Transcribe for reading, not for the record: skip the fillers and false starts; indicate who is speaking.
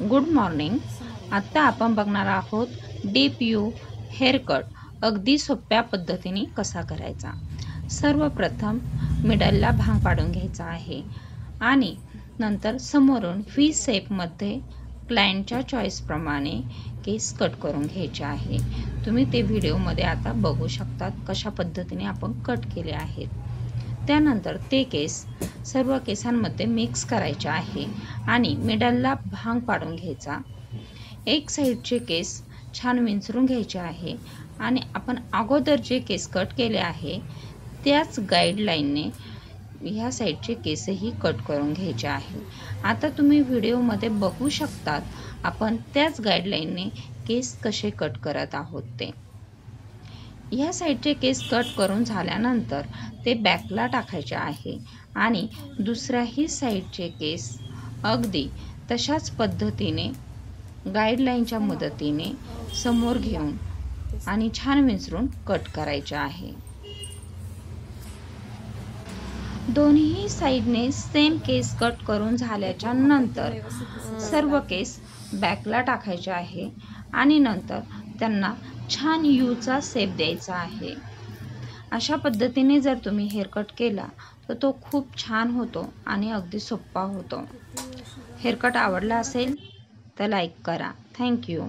Speaker 1: Good morning. आत्ता आपण बघणार आहोत डीप यू हेअर कट अगदी सोप्या पद्धतीने कसा करायचा. सर्वप्रथम मिडलला भांग पाडून घ्यायचा आहे आणि नंतर समोरून व्ही शेपमध्ये क्लायंटच्या चॉईसप्रमाणे केस कट करून घ्यायचे आहे. तुम्ही ते व्हिडिओमध्ये आता बघू शकतात कशा पद्धतीने आपण कट केले आहेत. त्यानंतर ते केस सर्व केसांमध्ये मिक्स करायचे आहे आणि मिडलला भांग पाडून घ्यायचा. एक साईडचे केस छान विंचरून घ्यायचे आहे आणि आपण अगोदर जे केस कट केले आहे त्याच गाईडलाईनने ह्या साईडचे केसही कट करून घ्यायचे आहे. आता तुम्ही व्हिडिओमध्ये बघू शकतात आपण त्याच गाईडलाईनने केस कसे कट करत आहोत ते. ह्या साईडचे केस कट करून झाल्यानंतर ते बॅकला टाकायचे आहे आणि दुसऱ्याही साईडचे केस अगदी तशाच पद्धतीने गाईडलाईनच्या मदतीने समोर घेऊन आणि छान विंचरून कट करायचे आहे. दोन्ही साईडने सेम केस कट करून झाल्याच्या नंतर सर्व केस बॅकला टाकायचे आहे आणि नंतर त्यांना छान यूचा शेप द्यायचा आहे. अशा पद्धतीने जर तुम्ही हेअर कट केला तर तो खूप छान होतो आणि अगदी सोपा होतो. हेअर कट आवडला असेल तर लाईक करा. थँक्यू.